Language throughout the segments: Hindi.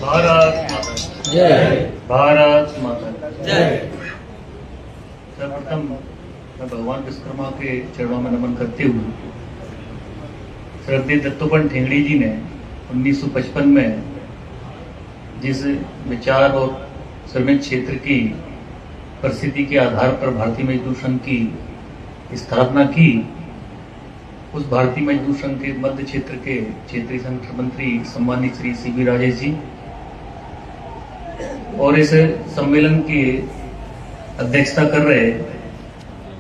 भारत माता की जय। भारत माता की जय। सर्वप्रथम मैं भगवान विश्वकर्मा के चरणों में नमन करते हुए श्रद्धेय दत्तोपंत ठेंगड़ी जी ने 1955 में जिस विचार और श्रमिक क्षेत्र की परिस्थिति के आधार पर भारतीय मजदूर संघ की स्थापना की, उस भारतीय मजदूर संघ के मध्य क्षेत्र के क्षेत्रीय संगठन मंत्री सम्मानित श्री सीबी राजेश जी और इस सम्मेलन की अध्यक्षता कर रहे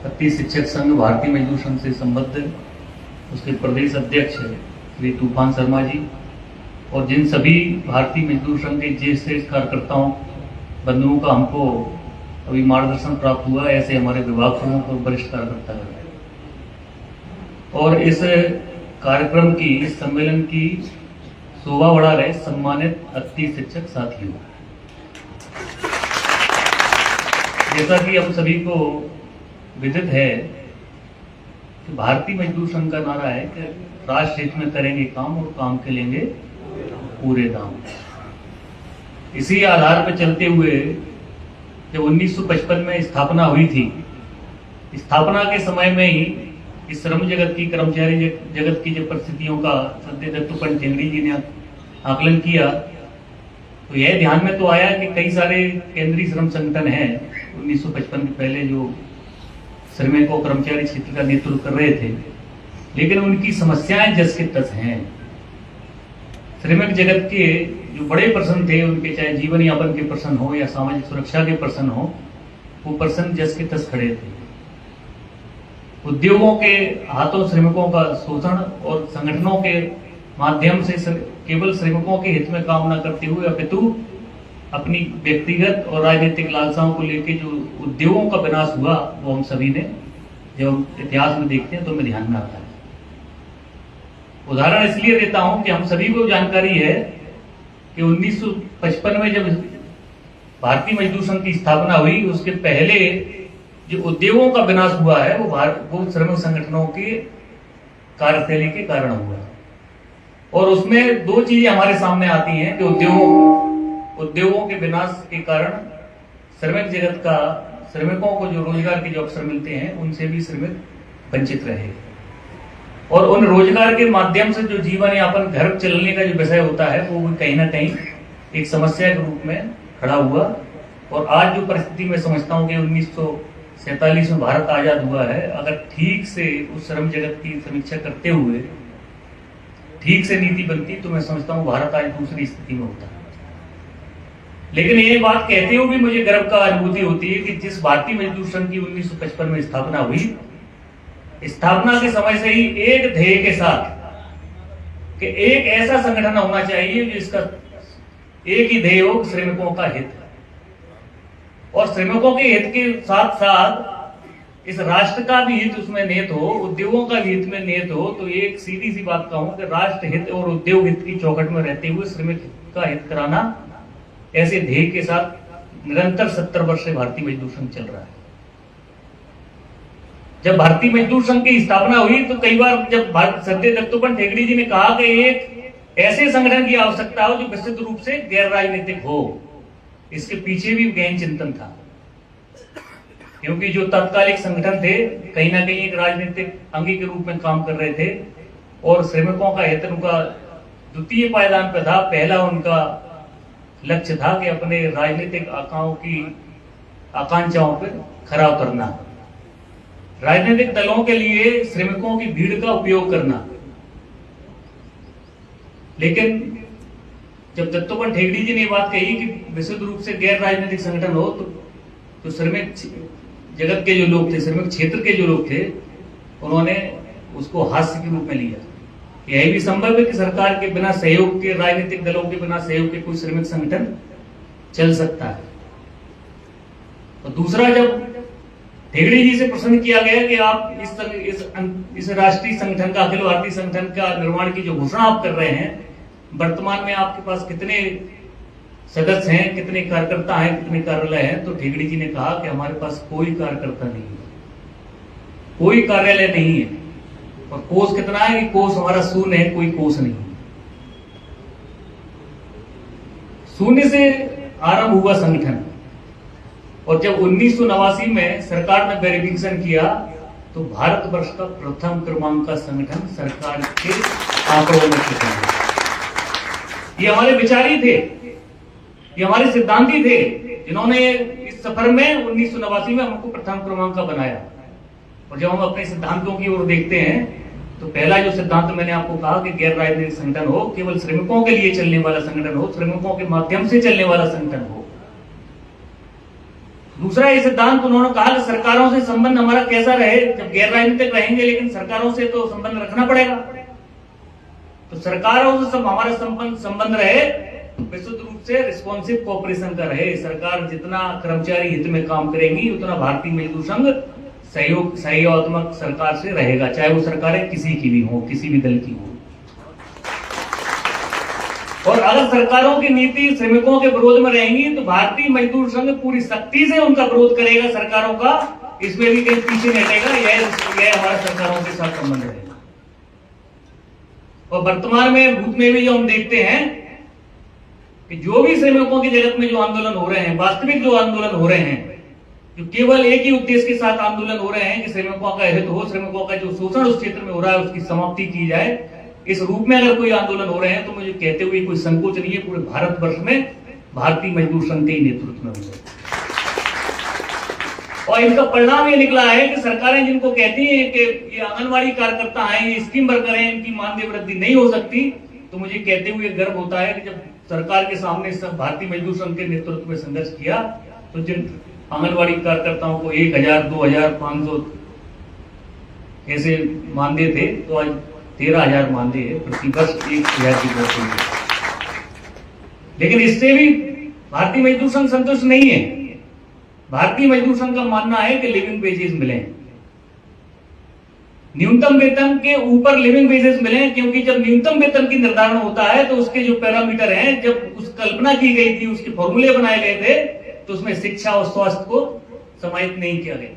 भारतीय शिक्षक संघ भारतीय मजदूर संघ से संबद्ध उसके प्रदेश अध्यक्ष श्री तूफान शर्मा जी और जिन सभी भारतीय मजदूर संघ के ज्येष्ठ कार्यकर्ताओं बंधुओं का हमको अभी मार्गदर्शन प्राप्त हुआ, ऐसे हमारे विभाग प्रमुख और वरिष्ठ कार्यकर्ता हैं। और इस कार्यक्रम की, इस सम्मेलन की शोभा बढ़ा रहे सम्मानित अतिथि शिक्षक साथियों, जैसा कि हम सभी को विदित है कि भारतीय मजदूर संघ का नारा है कि राष्ट्र हित में करेंगे काम और काम के लेंगे पूरे दाम। इसी आधार पर चलते हुए जब 1955 में स्थापना हुई थी, स्थापना के समय में ही इस श्रम जगत की, कर्मचारी जगत की जो परिस्थितियों का श्रद्धेय दत्तोपंत ठेंगड़ी जी ने आकलन किया तो यह ध्यान में तो आया कि कई सारे केंद्रीय श्रम संगठन हैं 1955 के पहले जो श्रमिकों कर्मचारी क्षेत्र का नेतृत्व कर रहे थे, लेकिन उनकी समस्याएं जस के तस हैं। श्रमिक जगत के जो बड़े प्रश्न थे उनके, चाहे जीवन यापन के प्रश्न हो या सामाजिक सुरक्षा के प्रश्न हो, वो प्रश्न जस के तस खड़े थे। उद्योगों के हाथों श्रमिकों का शोषण और संगठनों के माध्यम से केवल श्रमिकों के हित में काम न करते हुए अपितु अपनी व्यक्तिगत और राजनीतिक लालसाओं को लेकर जो उद्योगों का विनाश हुआ, वो हम सभी ने जब हम इतिहास में देखते हैं तो हमें ध्यान में आता है। उदाहरण इसलिए देता हूं कि हम सभी को जानकारी है कि 1955 में जब भारतीय मजदूर संघ की स्थापना हुई, उसके पहले जो उद्योगों का विनाश हुआ है वो श्रमिक संगठनों की कार्यशैली के कारण हुआ। और उसमें दो चीजें हमारे सामने आती हैं कि उद्योगों के विनाश के कारण श्रमिक जगत का, श्रमिकों को जो रोजगार के जो अवसर मिलते हैं उनसे भी श्रमिक वंचित रहे और उन रोजगार के माध्यम से जो जीवन यापन, घर चलने का जो विषय होता है वो कहीं ना कहीं एक समस्या के रूप में खड़ा हुआ। और आज जो परिस्थिति में समझता हूं कि 1947 में भारत आजाद हुआ है, अगर ठीक से उस श्रम जगत की समीक्षा करते हुए ठीक से नीति बनती तो मैं समझता हूं भारत आज दूसरी स्थिति में होता। लेकिन ये बात कहते हुए भी मुझे गर्व का अनुभूति होती है कि जिस भारतीय मजदूर संघ की 1955 में स्थापना हुई, स्थापना के समय से ही एक ध्येय के साथ कि एक ऐसा संगठन होना चाहिए जिसका एक ही ध्येय हो, श्रमिकों का हित, और श्रमिकों के हित के साथ साथ इस राष्ट्र का भी हित उसमें निहित हो, उद्योगों का भी हित में निहित हो। तो एक सीधी सी बात कहूं कि राष्ट्र हित और उद्योग हित की चौखट में रहते हुए श्रमिक का हित कराना, ऐसे ध्येय के साथ निरंतर 70 वर्ष से भारतीय मजदूर संघ चल रहा है। जब भारतीय मजदूर संघ की स्थापना हुई तो कई बार जब श्रद्धेय दत्तोपंत ठेंगड़ी जी ने कहा कि एक ऐसे संगठन की आवश्यकता हो जो विस्तृत रूप से गैर राजनीतिक हो, इसके पीछे भी गहन चिंतन था, क्योंकि जो तत्कालिक संगठन थे कहीं ना कहीं एक राजनीतिक अंगी के रूप में काम कर रहे थे और श्रमिकों का हित उनका द्वितीय पायदान पर था। पहला उनका लक्ष्य था कि अपने राजनीतिक आकांक्षाओं पर खरा उतरना, राजनीतिक दलों के लिए श्रमिकों की भीड़ का उपयोग करना। लेकिन जब दत्तोपंत ठेंगड़ी जी ने बात कही कि विशुद्ध रूप से गैर राजनीतिक संगठन हो, तो श्रमिक जगत के जो लोग थे, श्रमिक क्षेत्र के जो लोग थे, उन्होंने उसको हास्य के रूप में लिया। यह भी संभव है कि सरकार के बिना सहयोग के, राजनीतिक दलों के बिना सहयोग के कोई श्रमिक संगठन चल सकता है। और दूसरा, जब ठेंगड़ी जी से प्रश्न किया गया कि आप इस राष्ट्रीय संगठन का, अखिल भारतीय संगठन का निर्माण की जो घोषणा आप कर रहे हैं, वर्तमान में आपके पास कितने सदस्य हैं, कितने कार्यकर्ता हैं, कितने कार्यालय हैं, तो ठेंगड़ी जी ने कहा कि हमारे पास कोई कार्यकर्ता नहीं है, कोई कार्यालय नहीं है। और कोष कितना है कि कोष हमारा शून्य है, कोई कोष नहीं। शून्य से आरंभ हुआ संगठन, और जब 1989 में सरकार ने वेरिफिकेशन किया तो भारतवर्ष का प्रथम क्रमांक का संगठन सरकार के आंकड़ों में टिका। ये हमारे विचारी थे, ये हमारे सिद्धांती थे, जिन्होंने इस सफर में 1989 में हमको प्रथम क्रमांक का बनाया। और जब हम अपने सिद्धांतों की ओर देखते हैं तो पहला जो सिद्धांत मैंने आपको कहा कि गैर राजनीतिक संगठन हो, केवल श्रमिकों के लिए चलने वाला संगठन हो, श्रमिकों के माध्यम से चलने वाला संगठन हो। दूसरा ये सिद्धांत उन्होंने कहा कि सरकारों से संबंध हमारा कैसा रहे, जब गैर राजनीतिक रहेंगे लेकिन सरकारों से तो संबंध रखना पड़ेगा, तो सरकारों से सब हमारा संबंध रहे विशुद्ध रूप से रिस्पॉन्सिव कोऑपरेशन का रहे। सरकार जितना कर्मचारी हित में काम करेंगी उतना भारतीय मजदूर संघ सहयोगात्मक सरकार से रहेगा, चाहे वो सरकारें किसी की भी हो, किसी भी दल की हो। और अगर सरकारों की नीति श्रमिकों के विरोध में रहेंगी तो भारतीय मजदूर संघ पूरी सख्ती से उनका विरोध करेगा सरकारों का, इसमें भी कहीं पीछे नहीं हटेगा। यह हमारा सरकारों के साथ संबंध रहेगा। और वर्तमान में भूत में भी जो हम देखते हैं कि जो भी श्रमिकों की जगत में जो आंदोलन हो रहे हैं, वास्तविक जो आंदोलन हो रहे हैं, जो केवल एक ही उद्देश्य के साथ आंदोलन हो रहे हैं कि श्रमिकों का हित हो, श्रमिकों का जो शोषण उस क्षेत्र में हो रहा है उसकी समाप्ति की जाए, इस रूप में अगर कोई आंदोलन हो रहे हैं तो मुझे कहते हुए कोई संकोच नहीं है, पूरे भारतवर्ष में भारतीय मजदूर संघ के नेतृत्व में हो। और इनका परिणाम ये निकला है कि सरकारें जिनको कहती हैं कि ये आंगनबाड़ी कार्यकर्ता हैं, ये स्कीम वर्कर हैं, इनकी मानदेय वृद्धि नहीं हो सकती, तो मुझे कहते हुए गर्व होता है कि जब सरकार के सामने सब भारतीय मजदूर संघ के नेतृत्व में संघर्ष किया तो जिन आंगनबाड़ी कार्यकर्ताओं को 1000, 2000, 500 ऐसे मानदेय थे तो आज 13,000 मानदेय है, प्रति वर्ष 1,000 की दर से। लेकिन इससे भी भारतीय मजदूर संघ संतुष्ट नहीं है। भारतीय मजदूर संघ का मानना है कि लिविंग वेजेस मिले, न्यूनतम वेतन के ऊपर लिविंग वेजेस मिले, क्योंकि जब न्यूनतम वेतन की निर्धारण होता है तो उसके जो पैरामीटर हैं, जब उस कल्पना की गई थी, उसके फॉर्मूले बनाए गए थे, तो उसमें शिक्षा और स्वास्थ्य को समाहित नहीं किया गया।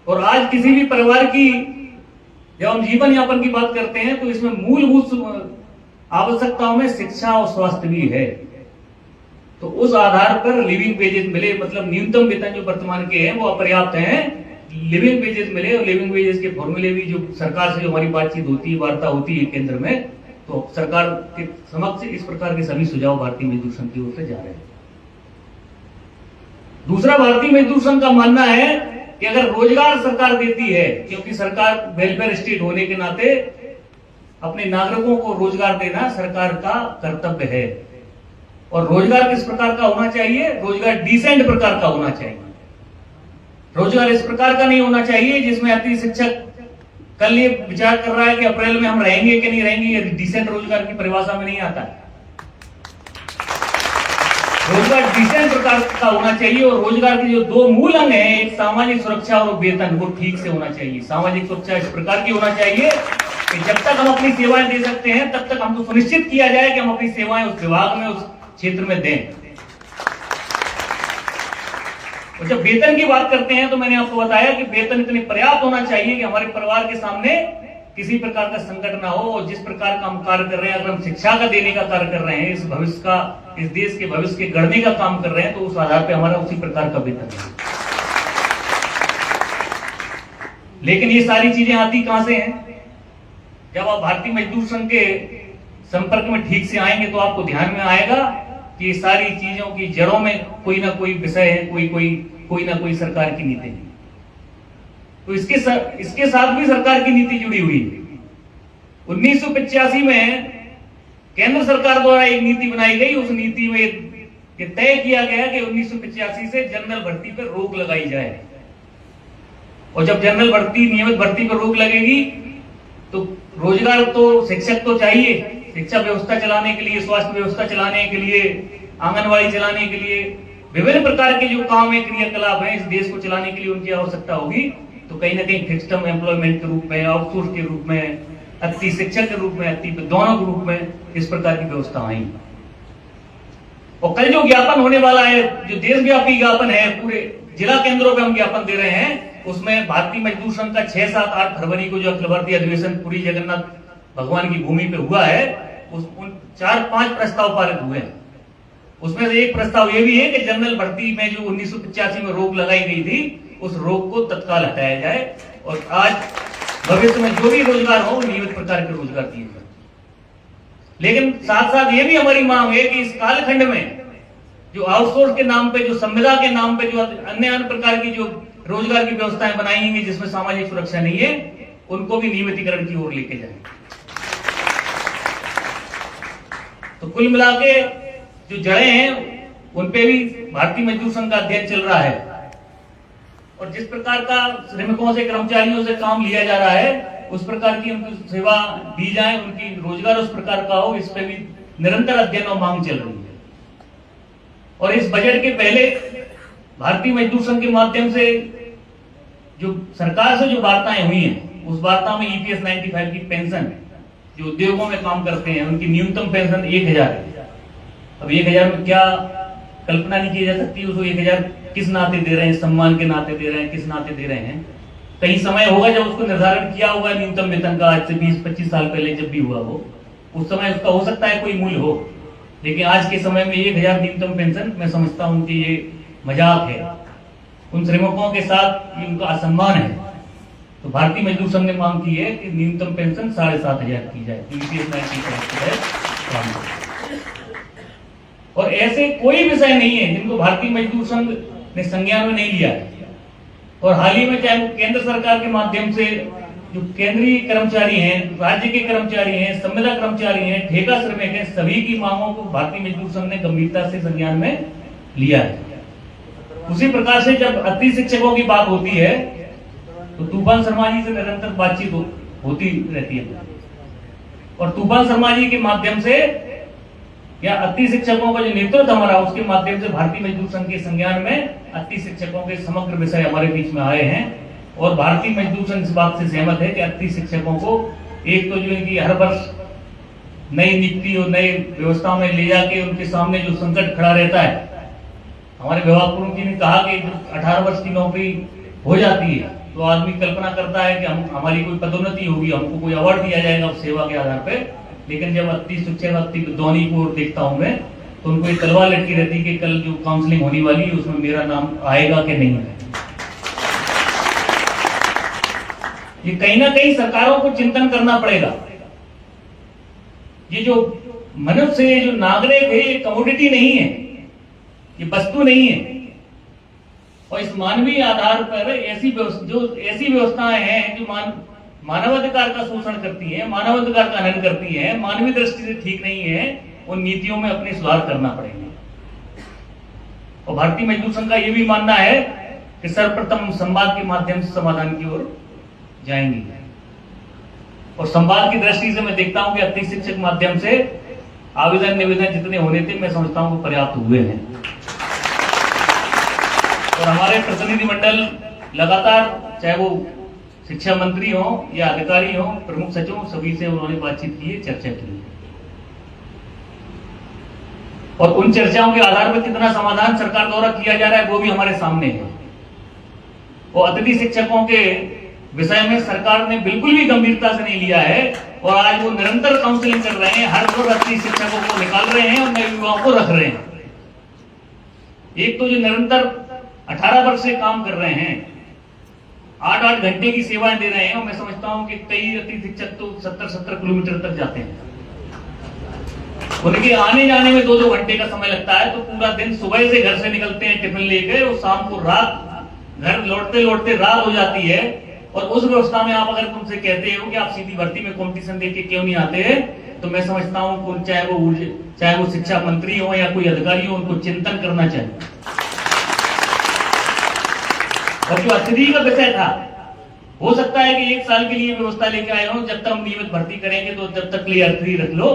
और आज किसी भी परिवार की जब हम जीवन यापन की बात करते हैं तो इसमें मूलभूत आवश्यकताओं में शिक्षा और स्वास्थ्य भी है। तो उस आधार पर लिविंग वेजेस मिले, मतलब न्यूनतम वेतन जो वर्तमान के हैं वो अपर्याप्त हैं, लिविंग वेजेस मिले। और लिविंग वेजेस के फॉर्मूले भी जो सरकार से जो हमारी बातचीत होती है, वार्ता होती है केंद्र में, तो सरकार के समक्ष इस प्रकार के सभी सुझाव भारतीय मजदूर संघ की ओर से जा रहे हैं। दूसरा, भारतीय मजदूर संघ का मानना है कि अगर रोजगार सरकार देती है, क्योंकि सरकार वेलफेयर स्टेट होने के नाते अपने नागरिकों को रोजगार देना सरकार का कर्तव्य है। और रोजगार किस प्रकार का होना चाहिए? रोजगार डिसेंट प्रकार का होना चाहिए। रोजगार इस प्रकार का नहीं होना चाहिए जिसमें अति शिक्षक कल ये विचार कर रहा है कि अप्रैल में हम रहेंगे कि नहीं रहेंगे, ये डिसेंट रोजगार की परिभाषा में नहीं आता है। रोजगार डिसेंट प्रकार का होना चाहिए। और रोजगार के जो दो मूल अंग हैं, एक सामाजिक सुरक्षा और वेतन, वो ठीक से होना चाहिए। सामाजिक सुरक्षा इस प्रकार की होना चाहिए कि जब तक हम अपनी सेवाएं दे सकते हैं तब तक हमको सुनिश्चित किया जाए कि हम अपनी सेवाएं उस विभाग में, उस क्षेत्र में दें। और जब वेतन की बात करते हैं तो मैंने आपको बताया कि वेतन इतने पर्याप्त होना चाहिए कि हमारे परिवार के सामने किसी प्रकार का संकट ना हो। और जिस प्रकार का हम कार्य कर रहे हैं, अगर हम शिक्षा का देने का कार्य कर रहे हैं, इस भविष्य का, इस देश के भविष्य के गढ़ने का काम कर रहे हैं, तो उस आधार पे हमारा उसी प्रकार का वेतन है। लेकिन ये सारी चीजें आती कहां से हैं? जब आप भारतीय मजदूर संघ के संपर्क में ठीक से आएंगे तो आपको ध्यान में आएगा कि ये सारी चीजों की जड़ों में कोई ना कोई विषय है, कोई ना कोई सरकार की नीति है। तो इसके साथ भी सरकार की नीति जुड़ी हुई है। 1985 में केंद्र सरकार द्वारा एक नीति बनाई गई। उस नीति में ये तय किया गया कि 1985 से जनरल भर्ती पर रोक लगाई जाए। और जब जनरल भर्ती, नियमित भर्ती पर रोक लगेगी तो रोजगार तो, शिक्षक तो चाहिए, शिक्षा व्यवस्था चलाने के लिए, स्वास्थ्य व्यवस्था चलाने के लिए, आंगनबाड़ी चलाने के लिए, विभिन्न प्रकार के जो काम है, क्रियाकलाप है, इस देश को चलाने के लिए उनकी आवश्यकता होगी। तो कहीं ना कहीं फिक्स्ड टर्म एम्प्लॉयमेंट के रूप में, आउटसोर्स के रूप में, अति शिक्षक के रूप में, अति विद्वानों के रूप में इस प्रकार की व्यवस्था आई। और कल जो ज्ञापन होने वाला है, जो देशव्यापी ज्ञापन है, पूरे जिला केंद्रों पे हम ज्ञापन दे रहे हैं, उसमें भारतीय मजदूर संघ का 6, 7, 8 फरवरी को जो अखिल भारतीय अधिवेशन पुरी जगन्नाथ भगवान की भूमि पे हुआ है, उन 4-5 प्रस्ताव पारित हुए हैं। उसमें से एक प्रस्ताव ये भी है कि जनरल भर्ती में जो 1985 में रोक लगाई गई थी, उस रोक को तत्काल हटाया जाए और आज भविष्य में जो भी रोजगार हो नियमित प्रकार के रोजगार दिए जाए। लेकिन साथ साथ ये भी हमारी मांग है कि इस कालखंड में जो आउटसोर्स के नाम पे, जो संविदा के नाम पे जो अन्य प्रकार की जो रोजगार की व्यवस्थाएं बनाई गई जिसमें सामाजिक सुरक्षा नहीं है, उनको भी नियमितीकरण की ओर लेके जाए। तो कुल मिला के जो जड़ें हैं उन पे भी भारतीय मजदूर संघ का अध्ययन चल रहा है और जिस प्रकार का श्रमिकों से, कर्मचारियों से काम लिया जा रहा है, उस प्रकार की उनको सेवा दी जाए, उनकी रोजगार उस प्रकार का हो, इस पे भी निरंतर अध्ययन और मांग चल रही है। और इस बजट के पहले भारतीय मजदूर संघ के माध्यम से जो सरकार से जो वार्ताएं हुई हैं, उस वार्ता में EPS 95 की पेंशन, जो उद्योगों में काम करते हैं, उनकी न्यूनतम पेंशन 1000 है। अब 1000 में क्या कल्पना नहीं की जा सकती, उसको 1000 किस नाते दे रहे हैं, सम्मान के नाते दे रहे हैं, किस नाते दे रहे हैं। कहीं समय होगा जब उसको निर्धारण किया होगा न्यूनतम वेतन का, आज से 20-25 साल पहले जब भी हुआ हो, उस समय उसका हो सकता है कोई मूल्य हो, लेकिन आज के समय में 1000 न्यूनतम पेंशन, मैं समझता हूं कि ये मजाक है, उन श्रमिकों के साथ ये उनका असम्मान है। तो भारतीय मजदूर संघ ने मांग की है कि न्यूनतम पेंशन 7500 की जाए, EPS 95 और ऐसे कोई विषय नहीं है जिनको भारतीय मजदूर संघ ने संज्ञान में नहीं लिया है। और हाल ही में चाहे केंद्र सरकार के माध्यम से जो केंद्रीय कर्मचारी हैं, राज्य के कर्मचारी हैं, संविदा कर्मचारी हैं, ठेका श्रमिक हैं, सभी की मांगों को भारतीय मजदूर संघ ने गंभीरता से संज्ञान में लिया है। उसी प्रकार से जब अति शिक्षकों की बात होती है तो तूफान शर्मा जी से निरंतर बातचीत होती रहती है और तूफान शर्मा जी के माध्यम से या अति शिक्षकों का जो नेतृत्व हमारा, उसके माध्यम से भारतीय मजदूर संघ के संज्ञान में अति शिक्षकों के समग्र विषय हमारे बीच में आए हैं और भारतीय मजदूर संघ इस बात से सहमत है कि अति शिक्षकों को एक तो जो इनकी हर वर्ष नई नियुक्ति और नई व्यवस्था में ले जाके उनके सामने जो संकट खड़ा रहता है, हमारे विभाग प्रमुख जी ने कहा कि जब 18 वर्ष की नौकरी हो जाती है तो आदमी कल्पना करता है कि हमारी कोई पदोन्नति होगी, हमको कोई अवार्ड दिया जाएगा सेवा के आधार पे। लेकिन जब अति शिक्षक, अति विद्वानी को देखता हूं मैं, तो उनको एक तलवार लटकी रहती है कि कल जो काउंसलिंग होने वाली है उसमें मेरा नाम आएगा कि नहीं है। ये कहीं ना कहीं सरकारों को चिंतन करना पड़ेगा। ये जो मनुष्य है, जो नागरिक है, ये कमोडिटी नहीं है, ये वस्तु नहीं है। और इस मानवीय आधार पर ऐसी व्यवस्थाएं हैं जो मानवाधिकार का शोषण करती है, मानवाधिकार का हनन करती है, मानवीय दृष्टि से ठीक नहीं है, उन नीतियों में अपने सुधार करना पड़ेगा। और भारतीय मजदूर संघ का यह भी मानना है कि सर्वप्रथम संवाद के माध्यम से समाधान की ओर जाएंगे। और संवाद की दृष्टि से मैं देखता हूं कि अति शिक्षक माध्यम से आवेदन निवेदन जितने होने थे, मैं समझता हूं कि पर्याप्त हुए हैं। और हमारे प्रतिनिधि मंडल लगातार, चाहे वो शिक्षा मंत्री हो या अधिकारी हो, प्रमुख सचिव, सभी से उन्होंने बातचीत की है, चर्चा की है। और उन चर्चाओं के आधार पर कितना समाधान सरकार द्वारा किया जा रहा है वो भी हमारे सामने है। और अतिथि शिक्षकों के विषय में सरकार ने बिल्कुल भी गंभीरता से नहीं लिया है और आज वो निरंतर काउंसलिंग कर रहे हैं, हर रोज अतिथि शिक्षकों को निकाल रहे हैं और नए युवाओं को रख रहे हैं। एक तो जो निरंतर 18 वर्ष से काम कर रहे हैं, 8-8 घंटे की सेवाएं दे रहे हैं, और मैं समझता हूं कि कई अतिथि शिक्षक तो 70-70 किलोमीटर तक जाते हैं। उनके आने जाने में 2-2 घंटे का समय लगता है, तो पूरा दिन सुबह से घर से निकलते हैं टिफिन लेकर और शाम को रात घर लौटते लौटते रात हो जाती है। और उस व्यवस्था में आप अगर तुमसे कहते हो कि आप सीधी भर्ती में कंपटीशन देके क्यों नहीं आते हैं, तो मैं समझता हूं चाहे वो शिक्षा मंत्री हो या कोई अधिकारी हो, उनको चिंतन करना चाहिए। और जो अतिथि का विषय था, हो सकता है कि 1 साल के लिए व्यवस्था लेके आए हो, जब तक हम नियमित भर्ती करेंगे तो जब तक लिए अतिथि रख लो।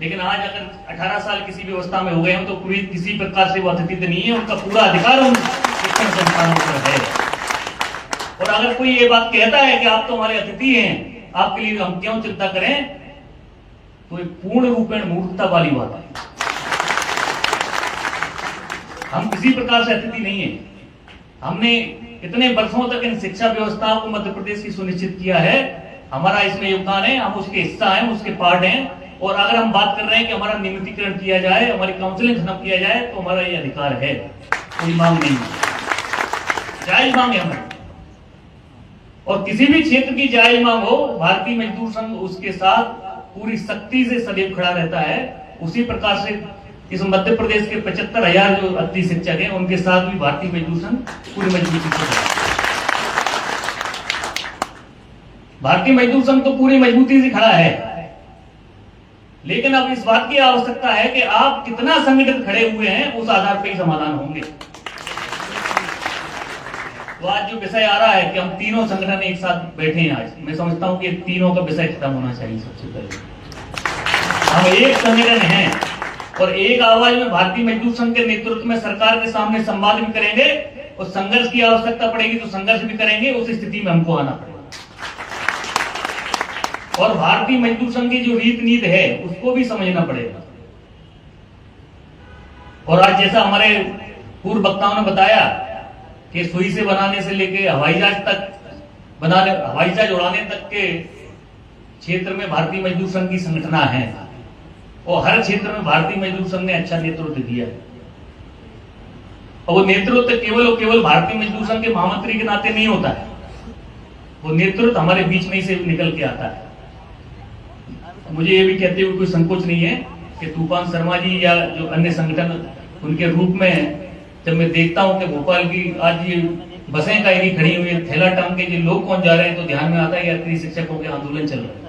लेकिन आज अगर 18 साल किसी व्यवस्था में हो गए हो तो पूरी किसी प्रकार से वो अतिथि नहीं है, उनका पूरा अधिकार उन शिक्षण संस्थानों पर है। और अगर कोई ये बात कहता है कि आप तो हमारे अतिथि हैं, आपके लिए हम क्यों चिंता करें, तो एक पूर्ण रूपेण मूर्खता वाली बात है। हम किसी प्रकार से अतिथि नहीं है। हमने इतने वर्षों तक इन शिक्षा व्यवस्थाओं को मध्य प्रदेश की सुनिश्चित किया है, हमारा इसमें योगदान है, हम उसके हिस्सा हैं, उसके पार्ट हैं। और अगर हम बात कर रहे हैं कि हमारा नियमितीकरण किया जाए, हमारी काउंसलिंग खत्म किया जाए, तो हमारा ये अधिकार है, कोई मांग नहीं है, जायज मांग है हमारी। और किसी भी क्षेत्र की जायज मांग हो, भारतीय मजदूर संघ उसके साथ पूरी सख्ती से सदैव खड़ा रहता है। उसी प्रकार से इस मध्य प्रदेश के 75,000 जो अति शिक्षक हैं, उनके साथ भी भारतीय मजदूर संघ पूरी मजबूती से खड़ा है। भारतीय मजदूर संघ तो पूरी मजबूती से खड़ा है, लेकिन अब इस बात की आवश्यकता है कि आप कितना संगठित खड़े हुए हैं, उस आधार पर ही समाधान होंगे। तो आज जो विषय आ रहा है कि हम तीनों संगठन एक साथ बैठे हैं, आज मैं समझता हूं कि तीनों का विषय खत्म होना चाहिए। सबसे पहले हम एक संगठन हैं और एक आवाज में भारतीय मजदूर संघ के नेतृत्व में सरकार के सामने संवाद भी करेंगे, और संघर्ष की आवश्यकता पड़ेगी तो संघर्ष भी करेंगे। उस स्थिति में हमको आना पड़ेगा, और भारतीय मजदूर संघ की जो रीत नीति है उसको भी समझना पड़ेगा। और आज जैसा हमारे पूर्व वक्ताओं ने बताया कि सुई से बनाने से लेके हवाई जहाज उड़ाने तक के क्षेत्र में भारतीय मजदूर संघ की संगठना है, और हर क्षेत्र में भारतीय मजदूर संघ ने अच्छा नेतृत्व दिया है। और वो नेतृत्व केवल और केवल भारतीय मजदूर संघ के महामंत्री के नाते नहीं होता है, वो नेतृत्व हमारे बीच में से निकल के आता है। मुझे ये भी कहते हुए कोई संकोच नहीं है कि तूफान शर्मा जी या जो अन्य संगठन, उनके रूप में जब मैं देखता हूं कि भोपाल की आज ये बसें कायरी खड़ी हुई है, थैला टांग के ये लोग कौन जा रहे हैं, तो ध्यान में आता है यात्री शिक्षकों के आंदोलन चल रहे हैं।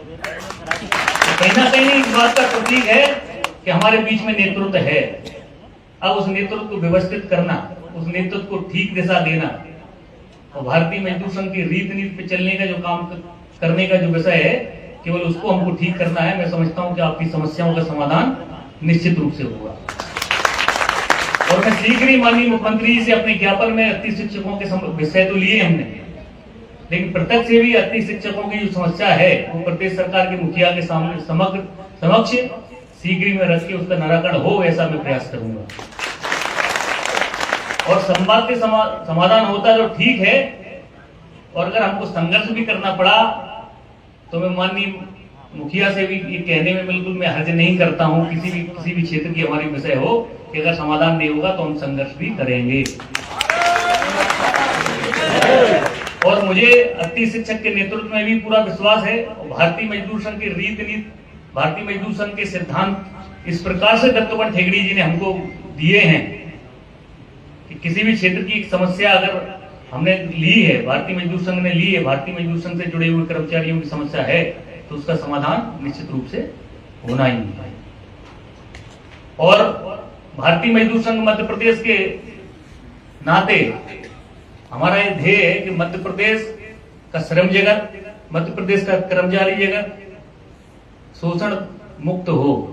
तो कहीं ना कहीं इस बात का प्रतीक है कि हमारे बीच में नेतृत्व है। अब उस नेतृत्व को व्यवस्थित करना, उस नेतृत्व को ठीक दिशा देना, और भारतीय मजदूर संघ की रीत नीति पे चलने का जो काम करने का जो विषय है, केवल उसको हमको ठीक करना है। मैं समझता हूं कि आपकी समस्याओं का समाधान निश्चित रूप से होगा। और मैं शीघ्र ही माननीय मुख्यमंत्री जी से अपने ज्ञापन में अति शिक्षकों के विषय तो लिए हमने, लेकिन प्रत्यक्ष से भी अति शिक्षकों की जो समस्या है वो प्रदेश सरकार के मुखिया के सामने समक्ष शीघ्र में रख के उसका निराकरण हो, ऐसा मैं प्रयास करूंगा। और संवाद के समाधान होता है तो ठीक है, और अगर हमको संघर्ष भी करना पड़ा तो मैं माननीय मुखिया से भी ये कहने में बिल्कुल मैं हर्ज नहीं करता हूं, किसी भी क्षेत्र की हमारी विषय हो कि अगर समाधान नहीं होगा तो हम संघर्ष भी करेंगे। और मुझे अति शिक्षक के नेतृत्व में भी पूरा विश्वास है। भारतीय मजदूर संघ की रीत नीति, भारतीय मजदूर संघ के सिद्धांत इस प्रकार से दत्तोपंत ठेंगड़ी जी ने हमको दिए हैं कि किसी भी क्षेत्र की समस्या अगर हमने ली है, भारतीय मजदूर संघ ने ली है, भारतीय मजदूर संघ से जुड़े हुए कर्मचारियों की समस्या है, तो उसका समाधान निश्चित रूप से होना ही है। और भारतीय मजदूर संघ मध्य प्रदेश के नाते हमारा ये ध्येय है कि मध्य प्रदेश का श्रम जगत, मध्य प्रदेश का कर्मचारी जगत शोषण मुक्त हो।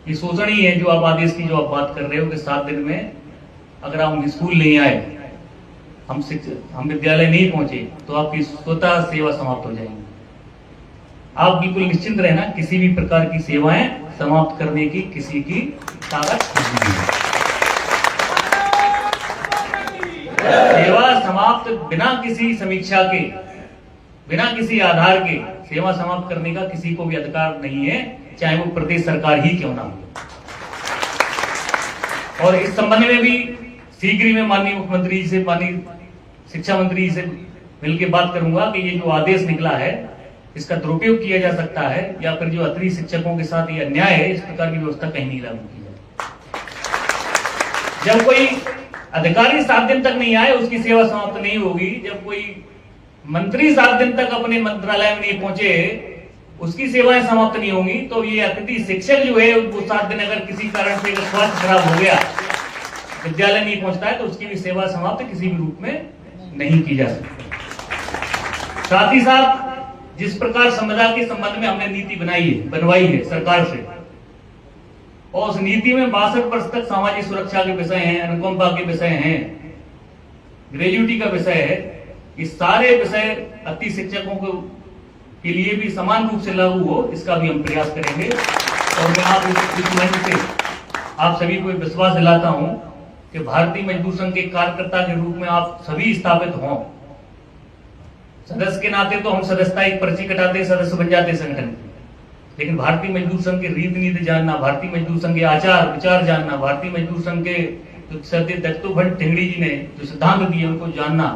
ये शोषण ही है जो आप आदेश की जो आप बात कर रहे हो कि 7 दिन में अगर हम स्कूल नहीं आए, हम विद्यालय नहीं पहुंचे, तो आपकी स्वतः सेवा समाप्त हो जाएगी। आप बिल्कुल निश्चिंत रहना, किसी भी प्रकार की सेवाएं समाप्त करने की किसी की ताकत नहीं है। सेवा समाप्त बिना किसी समीक्षा के, बिना किसी आधार के सेवा समाप्त करने का किसी को भी अधिकार नहीं है, चाहे वो प्रदेश सरकार ही क्यों ना हो। और इस संबंध में भी शीघ्र ही मैं माननीय मुख्यमंत्री जी से, माननीय शिक्षा मंत्री जी से मिलकर बात करूंगा कि ये जो आदेश निकला है इसका दुरुपयोग किया जा सकता है, या फिर जो अतिरिक्त शिक्षकों के साथ ये अन्याय है, इस प्रकार की व्यवस्था कहीं नहीं लागू की जाए। जब कोई अधिकारी 7 दिन तक नहीं आए उसकी सेवा समाप्त नहीं होगी, जब कोई मंत्री 7 दिन तक अपने मंत्रालय में नहीं पहुंचे उसकी सेवाएं समाप्त नहीं होंगी। तो ये अतिथि शिक्षक जो है वो 7 दिन अगर किसी कारण से स्वास्थ्य खराब हो गया, विद्यालय नहीं पहुंचता है, तो उसकी भी सेवा समाप्त किसी भी रूप में नहीं की जा सकती। साथ ही साथ जिस प्रकार संविदा के संबंध में हमने नीति बनवाई है सरकार से, और उस नीति में 62 वर्ष तक सामाजिक सुरक्षा के विषय हैं, अनुकंपा के विषय हैं, ग्रेजुटी का विषय है, ये सारे विषय अति शिक्षकों को के लिए भी समान रूप से लागू हो, इसका भी हम प्रयास करेंगे। और मैं आप इस मंच से आप सभी को विश्वास दिलाता हूं कि भारतीय मजदूर संघ के कार्यकर्ता के रूप में आप सभी स्थापित हों। सदस्य के नाते तो हम सदस्यता एक पर्ची कटाते सदस्य बन जाते संगठन की, लेकिन भारतीय मजदूर संघ के रीति नीति जानना, भारतीय मजदूर संघ के आचार विचार जानना, भारतीय मजदूर संघ के जो सत्य दत्तोपंत ठेंगड़ी जी ने जो सिद्धांत दिए उनको जानना,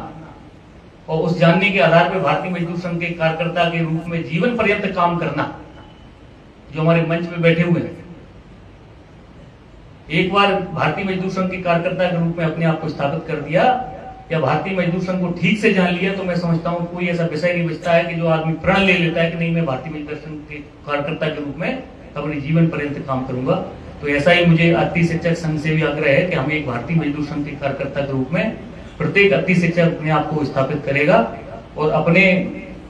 और उस जानने के आधार पर भारतीय मजदूर संघ के कार्यकर्ता के रूप में जीवन पर्यंत काम करना, जो हमारे मंच में बैठे हुए हैं। एक बार भारतीय मजदूर संघ के कार्यकर्ता के रूप में अपने आप को स्थापित कर दिया या भारतीय मजदूर संघ को ठीक से जान लिया, तो मैं समझता हूं कोई ऐसा विषय नहीं बचता है कि जो आदमी प्रण ले लेता है कि नहीं मैं भारतीय मजदूर संघ के कार्यकर्ता के रूप में अपने जीवन पर्यंत काम करूंगा। तो ऐसा ही मुझे अति शिक्षक संघ से भी आग्रह है कि हम एक भारतीय मजदूर संघ के कार्यकर्ता के रूप में प्रत्येक अति शिक्षक अपने आप को स्थापित करेगा और अपने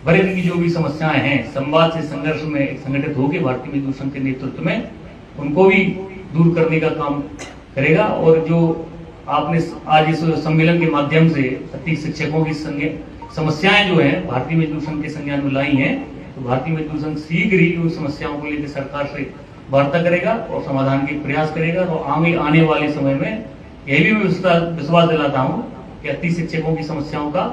वर्ग की जो भी समस्याएं हैं संवाद से संघर्ष में संगठित होकर भारतीय मजदूर संघ के नेतृत्व में उनको भी दूर करने का काम करेगा। और जो आपने आज इस सम्मेलन के माध्यम से अति शिक्षकों की समस्याएं जो हैं भारतीय मजदूर संघ के संज्ञान में लाई हैं, तो भारतीय मजदूर संघ शीघ्र ही उन समस्याओं को लेकर सरकार से वार्ता करेगा और समाधान के प्रयास करेगा। और आने वाले समय में यह भी मैं विश्वास दिलाता हूं कि अति शिक्षकों की समस्याओं का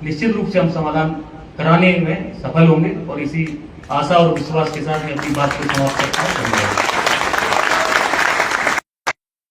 निश्चित रूप से हम समाधान कराने में सफल होंगे। और इसी आशा और विश्वास के साथ मैं अपनी बात को समाप्त करता हूँ। धन्यवाद।